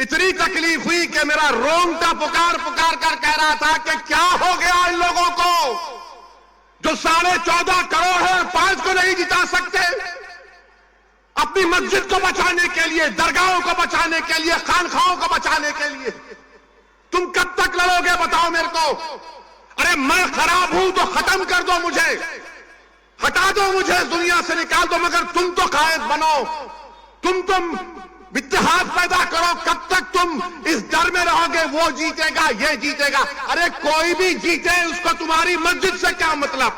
इतनी तकलीफ हुई कि मेरा रोंगटा पुकार पुकार कर कह रहा था कि क्या हो गया इन लोगों को जो 14.5 करोड़ है 5 को नहीं जिता सकते। अपनी मस्जिद को बचाने के लिए, दरगाहों को बचाने के लिए, खानखाओं को बचाने के लिए तुम कब तक लड़ोगे बताओ मेरे को। अरे मैं खराब हूं तो खत्म कर दो मुझे, हटा दो मुझे, दुनिया से निकाल दो, मगर तुम तो कायद बनो, तुम इत्तेहाद पैदा करो। कब तक तुम इस डर में रहोगे वो जीतेगा ये जीतेगा। अरे कोई भी जीते उसको तुम्हारी मस्जिद से क्या मतलब,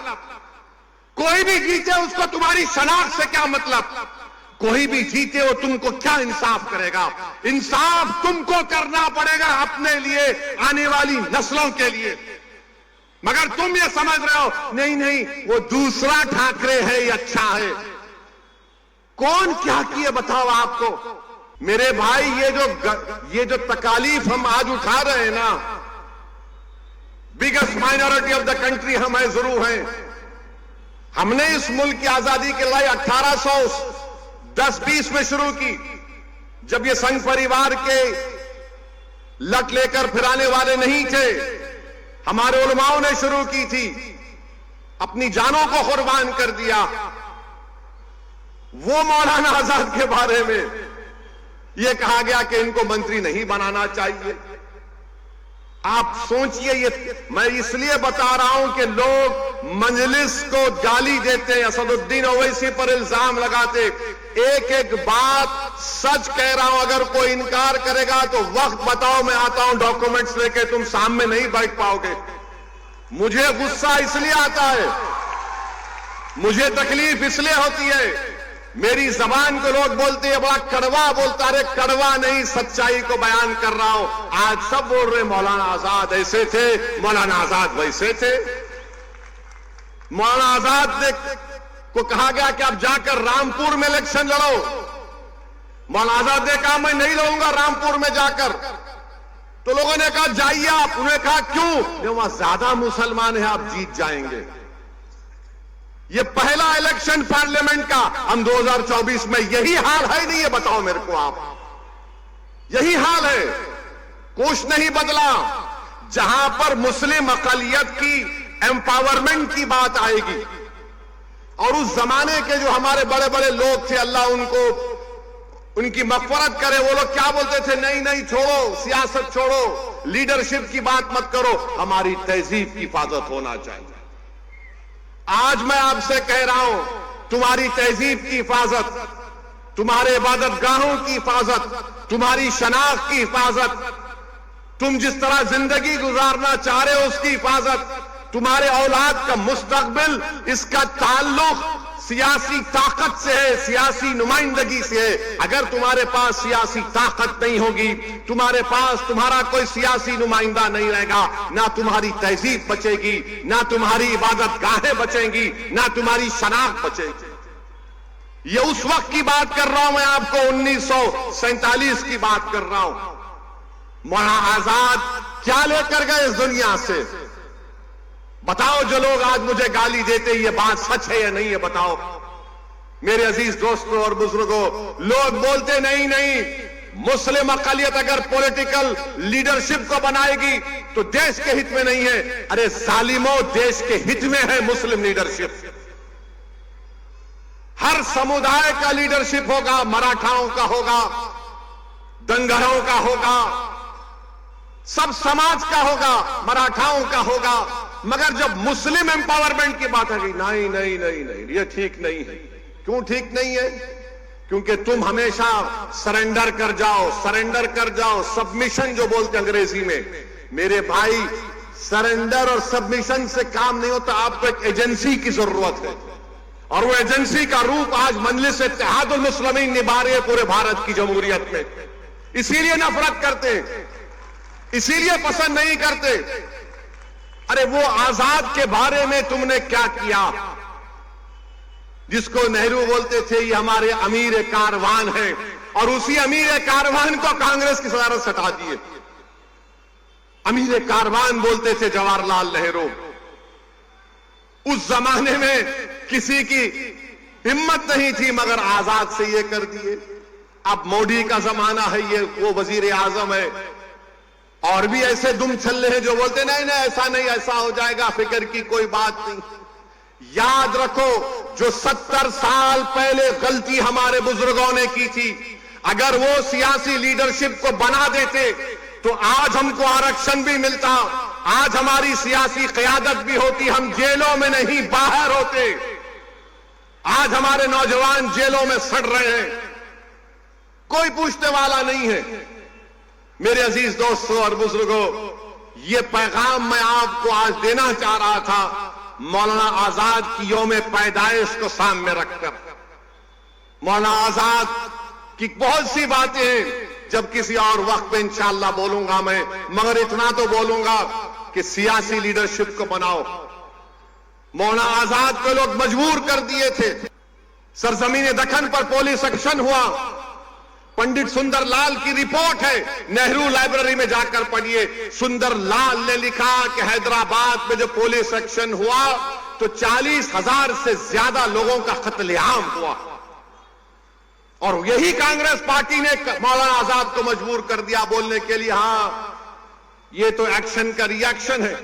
कोई भी जीते उसको तुम्हारी शनाख्त से क्या मतलब, कोई भी जीते वो तुमको क्या इंसाफ करेगा। इंसाफ तुमको करना पड़ेगा अपने लिए, आने वाली नस्लों के लिए। मगर तुम ये समझ रहे हो नहीं नहीं वो दूसरा ठाकरे है ये अच्छा है। कौन क्या किए बताओ आपको। मेरे भाई ये जो तकालीफ हम आज उठा रहे हैं ना, biggest minority of the country हम है जरूर हैं। हमने इस मुल्क की आजादी की लड़ाई 1810-20 में शुरू की, जब ये संघ परिवार के लट लेकर फिराने वाले नहीं थे। हमारे उलमाओं ने शुरू की थी, अपनी जानों को कुर्बान कर दिया। वो मौलाना आजाद के बारे में यह कहा गया कि इनको मंत्री नहीं बनाना चाहिए। आप सोचिए, ये मैं इसलिए बता रहा हूं कि लोग मजलिस को गाली देते, असदुद्दीन ओवैसी पर इल्जाम लगाते। एक एक बात सच कह रहा हूं, अगर कोई इनकार करेगा तो वक्त बताओ, मैं आता हूं डॉक्यूमेंट्स लेके, तुम सामने नहीं बैठ पाओगे। मुझे गुस्सा इसलिए आता है, मुझे तकलीफ इसलिए होती है, मेरी जबान को लोग बोलते हैं बड़ा कड़वा बोलता। अरे कड़वा नहीं, सच्चाई को बयान कर रहा हूं। आज सब बोल रहे मौलाना आजाद ऐसे थे, मौलाना आजाद वैसे थे। मौलाना आजाद को कहा गया कि आप जाकर रामपुर में इलेक्शन लड़ो। मौलाना आजाद ने कहा मैं नहीं लड़ूंगा रामपुर में जाकर। तो लोगों ने कहा जाइए आप। उन्होंने कहा क्यों, वहां ज्यादा मुसलमान है, आप जीत जाएंगे। ये पहला इलेक्शन पार्लियामेंट का, हम 2024 में यही हाल है नहीं, ये बताओ मेरे को आप, यही हाल है, कुछ नहीं बदला। जहां पर मुस्लिम अकलियत की एम्पावरमेंट की बात आएगी, और उस जमाने के जो हमारे बड़े बड़े लोग थे, अल्लाह उनको उनकी मग़फ़िरत करे, वो लोग क्या बोलते थे, नहीं नहीं छोड़ो, सियासत छोड़ो, लीडरशिप की बात मत करो, हमारी तहजीब की हिफाजत होना चाहिए। आज मैं आपसे कह रहा हूं, तुम्हारी तहजीब की हिफाजत, तुम्हारे इबादतगाहों की हिफाजत, तुम्हारी शनाख्त की हिफाजत, तुम जिस तरह जिंदगी गुजारना चाह रहे हो उसकी हिफाजत, तुम्हारे औलाद का मुस्तकबिल, इसका ताल्लुक सियासी ताकत से है, सियासी नुमाइंदगी से है। अगर तुम्हारे पास सियासी ताकत नहीं होगी, तुम्हारे पास तुम्हारा कोई सियासी नुमाइंदा नहीं रहेगा, ना तुम्हारी तहजीब बचेगी, ना तुम्हारी इबादत गाहें बचेंगी, ना तुम्हारी शनाख्त बचेगी। ये उस वक्त की बात कर रहा हूं मैं आपको, 1947 की बात कर रहा हूं। मौलाना आजाद क्या लेकर गए इस दुनिया से, बताओ। जो लोग आज मुझे गाली देते ये बात सच है या नहीं है बताओ। मेरे अजीज दोस्तों और बुजुर्गों, लोग बोलते नहीं नहीं, मुस्लिम अकलियत अगर पॉलिटिकल लीडरशिप को बनाएगी तो देश के हित में नहीं है। अरे जालिमों, देश के हित में है मुस्लिम लीडरशिप। हर समुदाय का लीडरशिप होगा, मराठाओं का होगा, दंगरों का होगा, सब समाज का होगा, मराठाओं का होगा। मगर जब मुस्लिम एम्पावरमेंट की बात है, नहीं नहीं नहीं नहीं, ये ठीक नहीं है। क्यों ठीक नहीं है? क्योंकि तुम हमेशा सरेंडर कर जाओ, सरेंडर कर जाओ, सबमिशन जो बोलते अंग्रेजी में। मेरे भाई, सरेंडर और सबमिशन से काम नहीं होता, आपको एक एजेंसी की जरूरत है, और वो एजेंसी का रूप आज मजलिस इत्तेहादुल मुस्लिमीन निभा रही है पूरे भारत की जमहूरियत में। इसीलिए नफरत करते, इसीलिए पसंद नहीं करते। अरे वो आजाद के बारे में तुमने क्या किया, जिसको नेहरू बोलते थे ये हमारे अमीर कारवान है, और उसी अमीर कारवान को कांग्रेस की सदारत से हटा दिए। अमीर कारवान बोलते थे जवाहरलाल नेहरू। उस जमाने में किसी की हिम्मत नहीं थी, मगर आजाद से ये कर दिए। अब मोदी का जमाना है, ये वो वजीर आजम है, और भी ऐसे दुम छल्ले हैं जो बोलते नहीं नहीं ऐसा नहीं, ऐसा हो जाएगा, फिक्र की कोई बात नहीं। याद रखो, जो 70 साल पहले गलती हमारे बुजुर्गों ने की थी, अगर वो सियासी लीडरशिप को बना देते तो आज हमको आरक्षण भी मिलता, आज हमारी सियासी क़यादत भी होती, हम जेलों में नहीं बाहर होते। आज हमारे नौजवान जेलों में सड़ रहे हैं, कोई पूछने वाला नहीं है। मेरे अजीज दोस्तों और बुजुर्गों, ये पैगाम मैं आपको आज देना चाह रहा था, मौलाना आजाद की यौम पैदाइश को सामने रखकर। मौलाना आजाद की बहुत सी बातें हैं, जब किसी और वक्त पे इंशाअल्लाह बोलूंगा मैं, मगर इतना तो बोलूंगा कि सियासी लीडरशिप को बनाओ। मौलाना आजाद को लोग मजबूर कर दिए थे, सरजमीन दखन पर पुलिस एक्शन हुआ। पंडित सुंदरलाल की रिपोर्ट है, नेहरू लाइब्रेरी में जाकर पढ़िए। सुंदरलाल ने लिखा कि हैदराबाद में जो पुलिस एक्शन हुआ तो 40,000 से ज्यादा लोगों का कत्लेआम हुआ, और यही कांग्रेस पार्टी ने मौलाना आजाद को मजबूर कर दिया बोलने के लिए, हां ये तो एक्शन का रिएक्शन है।